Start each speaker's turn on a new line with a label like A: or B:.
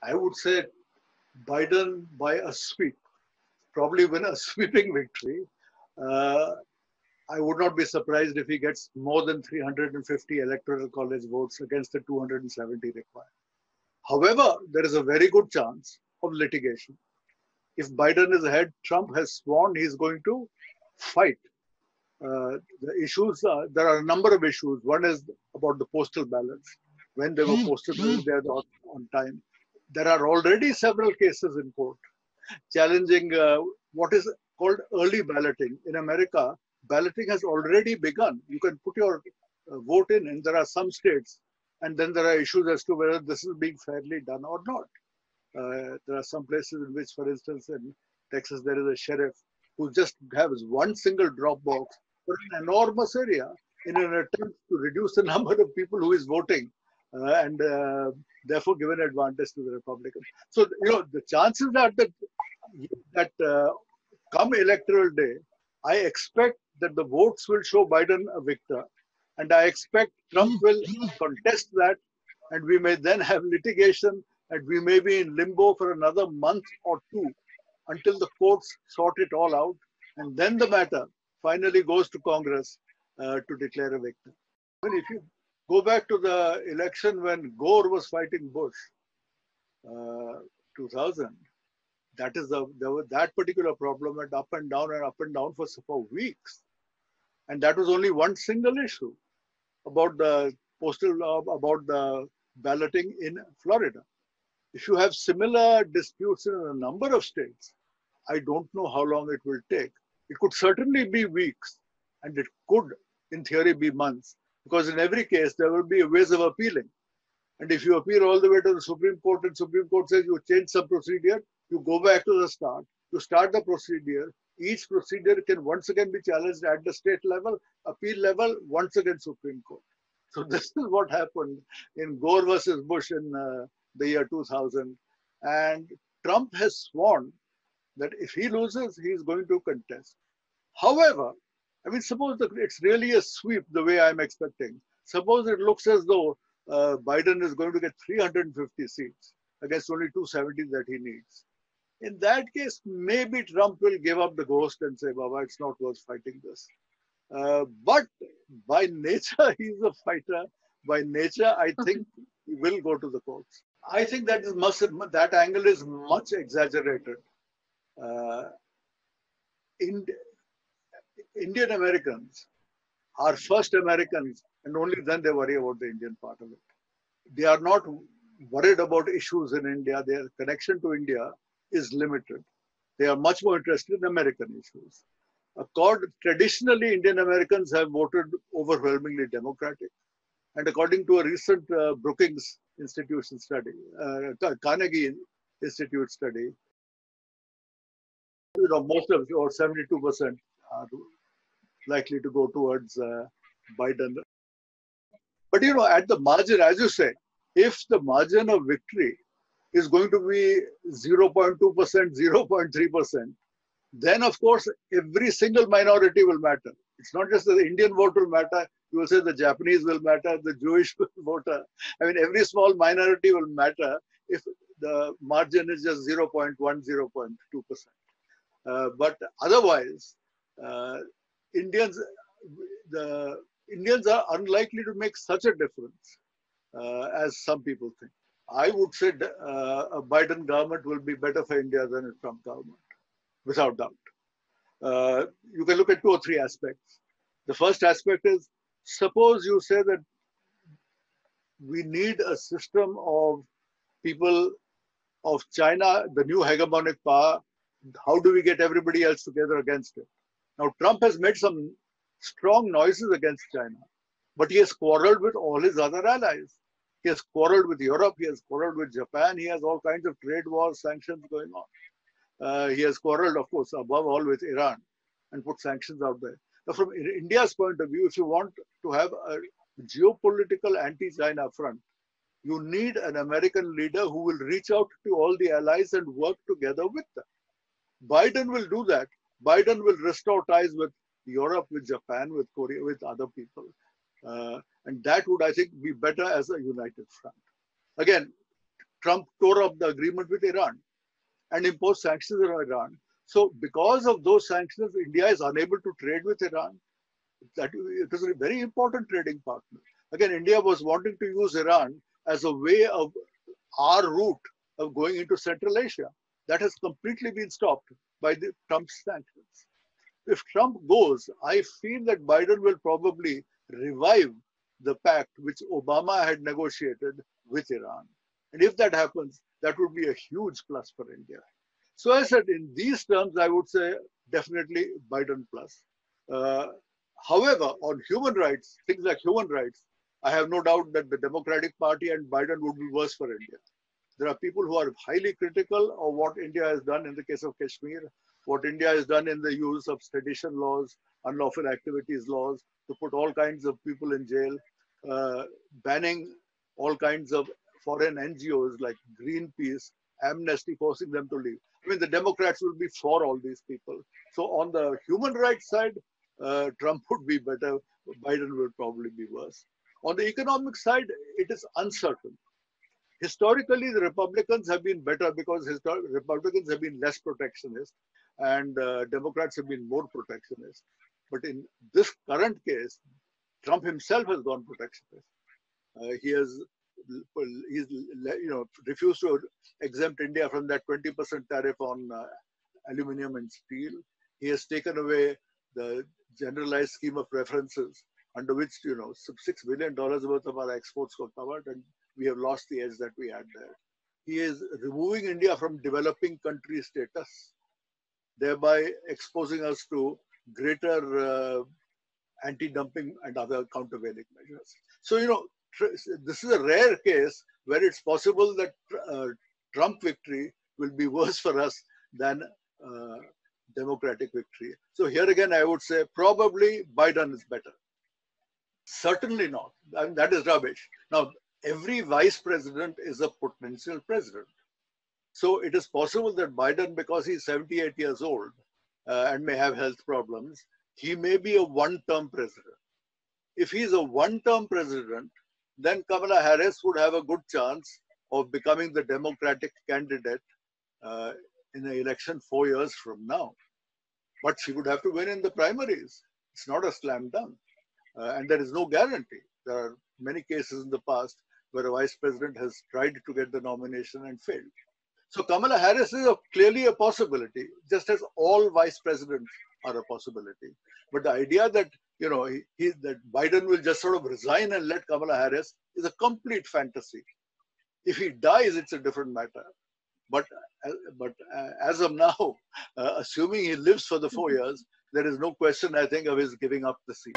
A: I would say Biden by a sweep, probably win a sweeping victory. Uh, I would not be surprised if he gets more than 350 electoral college votes against the 270 required. However, there is a very good chance of litigation. If Biden is ahead, Trump has sworn he's going to fight. The issues, there are a number of issues. One is about the postal ballots. When they were posted, whether they are not on time. There are already several cases in court challenging what is called early balloting. In America, balloting has already begun. You can put your vote in, and there are some states, and then there are issues as to whether this is being fairly done or not. There are some places in which, for instance, in Texas, there is a sheriff who just has one single drop box for an enormous area in an attempt to reduce the number of people who is voting and therefore give an advantage to the Republicans. So, the chances are that come electoral day, I expect that the votes will show Biden a victor, and I expect Trump will contest that, and we may then have litigation, and we may be in limbo for another month or two until the courts sort it all out, and then the matter finally goes to Congress to declare a victor. I mean, if you go back to the election when Gore was fighting Bush, 2000, there was that particular problem went up and down for weeks, and that was only one single issue about the about the balloting in Florida. If you have similar disputes in a number of states, I don't know how long it will take. It could certainly be weeks, and it could, in theory, be months, because in every case, there will be ways of appealing. And if you appeal all the way to the Supreme Court, and Supreme Court says you change some procedure, you go back to the start. You start the procedure. Each procedure can once again be challenged at the state level, appeal level, once again Supreme Court. So this is what happened in Gore versus Bush in the year 2000. And Trump has sworn that if he loses, he is going to contest. However, I mean, suppose it's really a sweep the way I'm expecting. Suppose it looks as though Biden is going to get 350 seats against only 270 that he needs. In that case, maybe Trump will give up the ghost and say, Baba, it's not worth fighting this. But by nature, he's a fighter. By nature, I think he will go to the courts. I think that angle is much exaggerated. Indian Americans are first Americans, and only then they worry about the Indian part of it. They are not worried about issues in India. Their connection to India is limited. They are much more interested in American issues. Traditionally, Indian Americans have voted overwhelmingly Democratic. And according to a recent Brookings Institution study, Carnegie Institute study, most of, or 72% are likely to go towards Biden. But at the margin, as you say, if the margin of victory is going to be 0.2%, 0.3%, then of course every single minority will matter. It's not just that the Indian vote will matter. You will say the Japanese will matter, the Jewish voter. I mean, every small minority will matter if the margin is just 0.1, 0.2%. But otherwise, Indians are unlikely to make such a difference as some people think. I would say a Biden government will be better for India than a Trump government, without doubt. You can look at two or three aspects. The first aspect is, suppose you say that we need a system of people of China, the new hegemonic power. How do we get everybody else together against it? Now, Trump has made some strong noises against China, but he has quarreled with all his other allies. He has quarreled with Europe. He has quarreled with Japan. He has all kinds of trade wars, sanctions going on. He has quarreled, of course, above all with Iran and put sanctions out there. Now, from India's point of view, if you want to have a geopolitical anti-China front, you need an American leader who will reach out to all the allies and work together with them. Biden will do that. Biden will restore ties with Europe, with Japan, with Korea, with other people. And that would, I think, be better as a united front. Again, Trump tore up the agreement with Iran and imposed sanctions on Iran. So because of those sanctions, India is unable to trade with Iran. That it is a very important trading partner. Again, India was wanting to use Iran as a way of our route of going into Central Asia. That has completely been stopped by the Trump's sanctions. If Trump goes, I feel that Biden will probably revive the pact which Obama had negotiated with Iran. And if that happens, that would be a huge plus for India. So I said, in these terms, I would say definitely Biden plus. Uh, However, on human rights, things like human rights, I have no doubt that the Democratic Party and Biden would be worse for India. There are people who are highly critical of what India has done in the case of Kashmir, what India has done in the use of sedition laws, unlawful activities laws, to put all kinds of people in jail, banning all kinds of foreign NGOs like Greenpeace, Amnesty, forcing them to leave. I mean, the Democrats will be for all these people. So on the human rights side, Trump would be better, Biden will probably be worse. On the economic side, it is uncertain. Historically, the Republicans have been better because Republicans have been less protectionist and Democrats have been more protectionist. But in this current case, Trump himself has gone protectionist. He's refused to exempt India from that 20% tariff on aluminum and steel. He has taken away the generalized scheme of preferences under which, $6 billion worth of our exports were covered, and we have lost the edge that we had there. He is removing India from developing country status, thereby exposing us to greater anti-dumping and other countervailing measures. So, this is a rare case where it's possible that Trump victory will be worse for us than Democratic victory. So here again, I would say probably Biden is better. Certainly not. I mean, that is rubbish. Now, every vice president is a potential president. So it is possible that Biden, because he's 78 years old and may have health problems, he may be a one-term president. If he's a one-term president, then Kamala Harris would have a good chance of becoming the Democratic candidate in an election 4 years from now. But she would have to win in the primaries. It's not a slam dunk. And there is no guarantee. There are many cases in the past where a vice president has tried to get the nomination and failed. So Kamala Harris is clearly a possibility, just as all vice presidents are a possibility. But the idea that that Biden will just sort of resign and let Kamala Harris is a complete fantasy. If he dies, it's a different matter. But as of now, assuming he lives for the 4 years, there is no question, I think, of his giving up the seat.